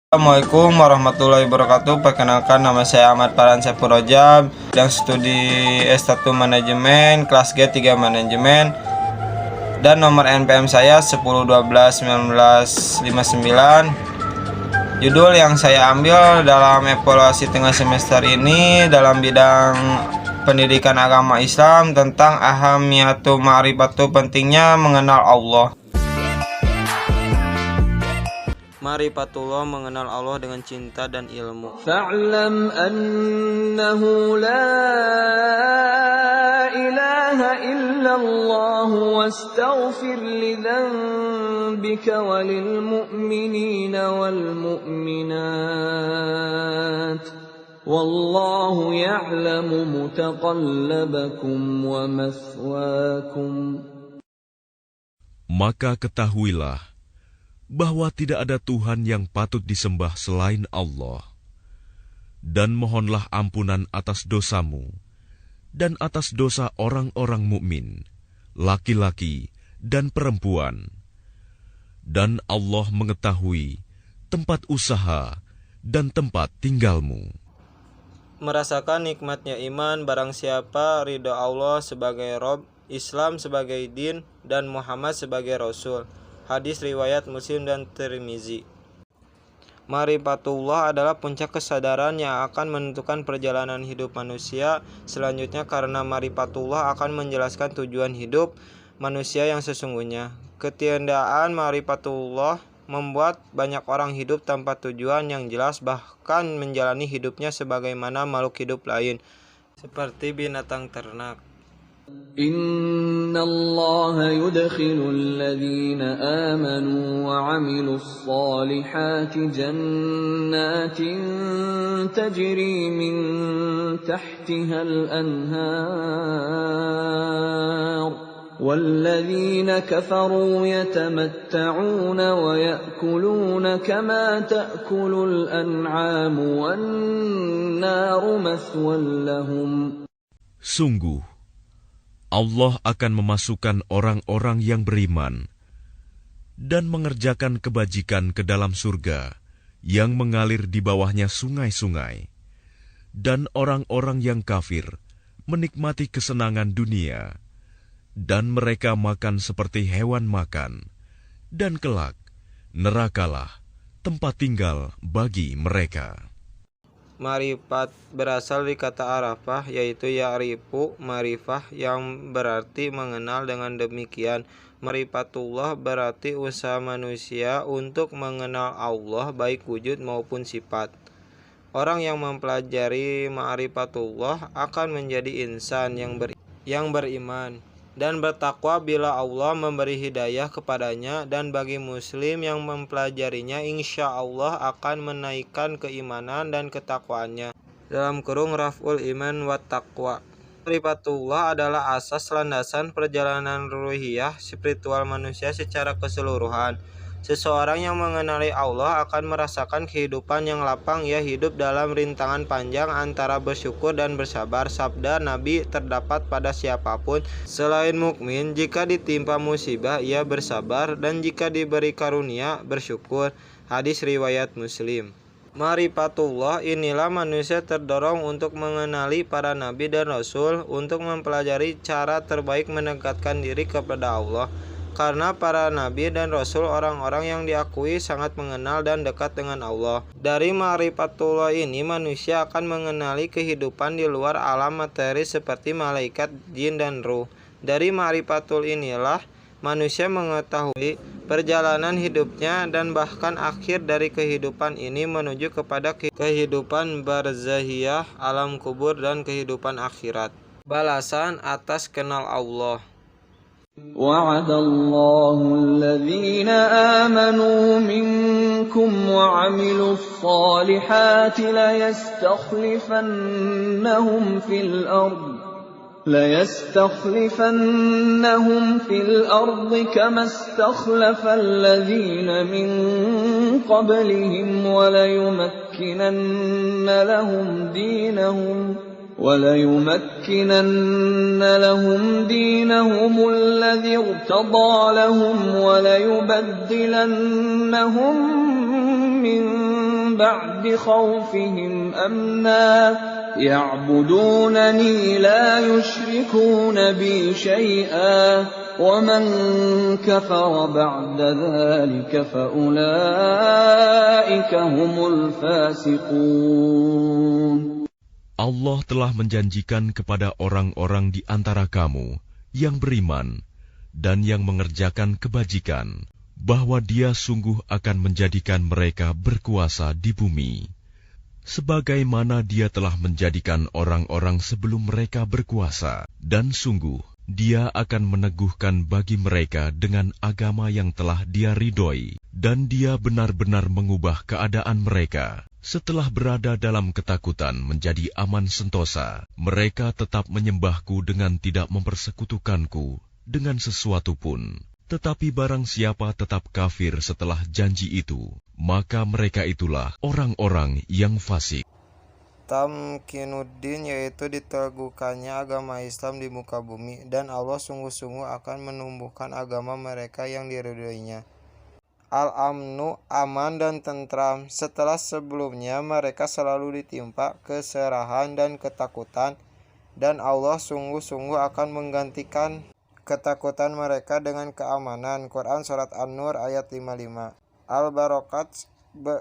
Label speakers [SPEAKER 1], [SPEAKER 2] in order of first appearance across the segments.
[SPEAKER 1] Assalamualaikum warahmatullahi wabarakatuh. Perkenalkan, nama saya Ahmad Farhan Saiful Rajab, yang studi S1 Manajemen, kelas G3 Manajemen, dan nomor NPM saya 10121959. Judul yang saya ambil dalam evaluasi tengah semester ini dalam bidang pendidikan agama Islam tentang ahamiyatu ma'rifatu, pentingnya mengenal Allah. Ma'rifatullah, mengenal Allah dengan cinta dan ilmu.
[SPEAKER 2] Fa'lam annahu la ilaha illallah wastaghfir li dhanbika walil mu'minina wal mu'minat. Wallahu ya'lamu mutaqallabakum wa mathwaakum.
[SPEAKER 3] Maka ketahuilah bahwa tidak ada Tuhan yang patut disembah selain Allah. Dan mohonlah ampunan atas dosamu dan atas dosa orang-orang mukmin, laki-laki dan perempuan. Dan Allah mengetahui tempat usaha dan tempat tinggalmu.
[SPEAKER 1] Merasakan nikmatnya iman barang siapa ridho Allah sebagai Rob, Islam sebagai din, dan Muhammad sebagai Rasul. Hadis riwayat Muslim dan Tirmizi. Ma'rifatullah adalah puncak kesadaran yang akan menentukan perjalanan hidup manusia selanjutnya, karena ma'rifatullah akan menjelaskan tujuan hidup manusia yang sesungguhnya. Ketiadaan ma'rifatullah membuat banyak orang hidup tanpa tujuan yang jelas, bahkan menjalani hidupnya sebagaimana makhluk hidup lain, seperti binatang ternak.
[SPEAKER 2] Inna Allah yudkhilu alladhina amanu wa 'amilus salihati jannatin tajri min tahtiha al-anhar والذين كفروا يتمتعون ويأكلون كما تأكل الأنعام والنار مثوى لهم.
[SPEAKER 3] Sungguh, Allah akan memasukkan orang-orang yang beriman dan mengerjakan kebajikan ke dalam surga yang mengalir di bawahnya sungai-sungai, dan orang-orang yang kafir menikmati kesenangan dunia, dan mereka makan seperti hewan makan, dan kelak nerakalah tempat tinggal bagi mereka.
[SPEAKER 1] Ma'rifat berasal dari kata arafah, yaitu ya'rifu, ma'rifah, yang berarti mengenal. Dengan demikian, ma'rifatullah berarti usaha manusia untuk mengenal Allah, baik wujud maupun sifat. Orang yang mempelajari ma'rifatullah akan menjadi insan yang beriman dan bertakwa bila Allah memberi hidayah kepadanya, dan bagi muslim yang mempelajarinya insya Allah akan menaikkan keimanan dan ketakwaannya. Dalam kurung raf'ul iman wa taqwa. Ma'rifatullah adalah asas landasan perjalanan ruhiyah spiritual manusia secara keseluruhan. Seseorang yang mengenali Allah akan merasakan kehidupan yang lapang. Ia hidup dalam rintangan panjang antara bersyukur dan bersabar. Sabda Nabi terdapat pada siapapun selain mukmin, jika ditimpa musibah ia bersabar, dan jika diberi karunia bersyukur. Hadis riwayat Muslim. Ma'rifatullah inilah manusia terdorong untuk mengenali para nabi dan rasul, untuk mempelajari cara terbaik mendekatkan diri kepada Allah. Karena para nabi dan rasul orang-orang yang diakui sangat mengenal dan dekat dengan Allah. Dari ma'rifatullah ini manusia akan mengenali kehidupan di luar alam materi seperti malaikat, jin, dan ruh. Dari ma'rifatul inilah manusia mengetahui perjalanan hidupnya dan bahkan akhir dari kehidupan ini menuju kepada kehidupan barzahiyah, alam kubur, dan kehidupan akhirat. Balasan atas kenal Allah.
[SPEAKER 2] وعد الله الذين آمنوا منكم وعملوا الصالحات ليستخلفنهم في الأرض كما استخلف الذين من قبلهم وليمكنن لهم دينهم الذي ارتضى لهم وليبدلنهم من بعد خوفهم أمنا يعبدونني لا يشركون بي شيئا ومن كفر بعد ذلك فأولئك هم الفاسقون.
[SPEAKER 3] Allah telah menjanjikan kepada orang-orang di antara kamu yang beriman dan yang mengerjakan kebajikan, bahwa Dia sungguh akan menjadikan mereka berkuasa di bumi, sebagaimana Dia telah menjadikan orang-orang sebelum mereka berkuasa. Dan sungguh, Dia akan meneguhkan bagi mereka dengan agama yang telah Dia ridhoi, dan Dia benar-benar mengubah keadaan mereka. Setelah berada dalam ketakutan menjadi aman sentosa, mereka tetap menyembahku dengan tidak mempersekutukanku dengan sesuatu pun. Tetapi barang siapa tetap kafir setelah janji itu, maka mereka itulah orang-orang yang fasik.
[SPEAKER 1] Tamkinuddin, yaitu diteguhkannya agama Islam di muka bumi, dan Allah sungguh-sungguh akan menumbuhkan agama mereka yang diridhoinya. Al-amnu, aman dan tentram, setelah sebelumnya mereka selalu ditimpa keserahan dan ketakutan, dan Allah sungguh-sungguh akan menggantikan ketakutan mereka dengan keamanan. Quran Surat An-Nur ayat 55. Al-Barokat,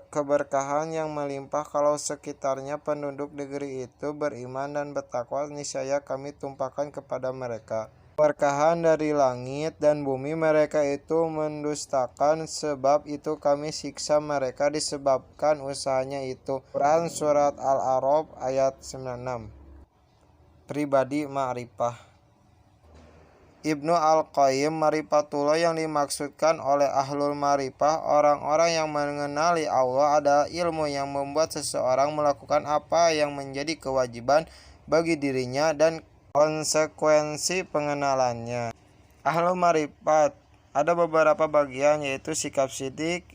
[SPEAKER 1] keberkahan yang melimpah kalau sekitarnya penduduk negeri itu beriman dan bertakwa, niscaya kami tumpahkan kepada mereka keberkahan dari langit dan bumi. Mereka itu mendustakan, sebab itu kami siksa mereka disebabkan usahanya itu. Quran Surat Al-A'raf ayat 96. Pribadi ma'rifah. Ibnu Al-Qayyim, Ma'rifatullah yang dimaksudkan oleh ahlul ma'rifah, orang-orang yang mengenali Allah, adalah ilmu yang membuat seseorang melakukan apa yang menjadi kewajiban bagi dirinya dan konsekuensi pengenalannya. Ahlul ma'rifat ada beberapa bagian, yaitu sikap sidik,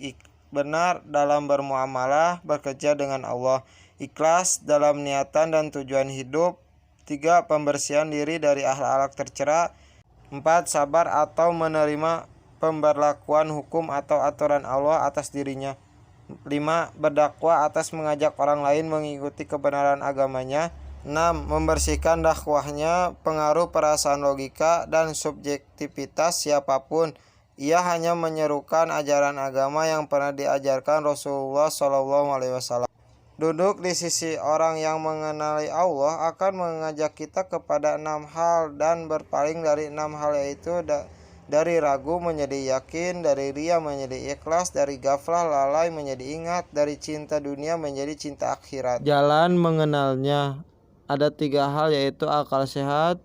[SPEAKER 1] benar dalam bermuamalah, bekerja dengan Allah, ikhlas dalam niatan dan tujuan hidup, 3. Pembersihan diri dari akhlak tercela, 4. Sabar atau menerima pemberlakuan hukum atau aturan Allah atas dirinya, 5. Berdakwah atas mengajak orang lain mengikuti kebenaran agamanya, 6. Membersihkan dakwahnya pengaruh perasaan logika dan subjektivitas siapapun. Ia hanya menyerukan ajaran agama yang pernah diajarkan Rasulullah SAW. Duduk di sisi orang yang mengenali Allah akan mengajak kita kepada 6 hal dan berpaling dari 6 hal, yaitu dari ragu menjadi yakin, dari ria menjadi ikhlas, dari ghaflah lalai menjadi ingat, dari cinta dunia menjadi cinta akhirat. Jalan mengenalnya ada 3 hal, yaitu akal sehat,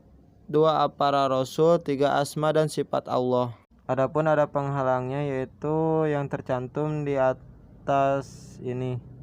[SPEAKER 1] 2. Para Rasul, 3. Asma dan sifat Allah. Adapun ada penghalangnya, yaitu yang tercantum di atas ini.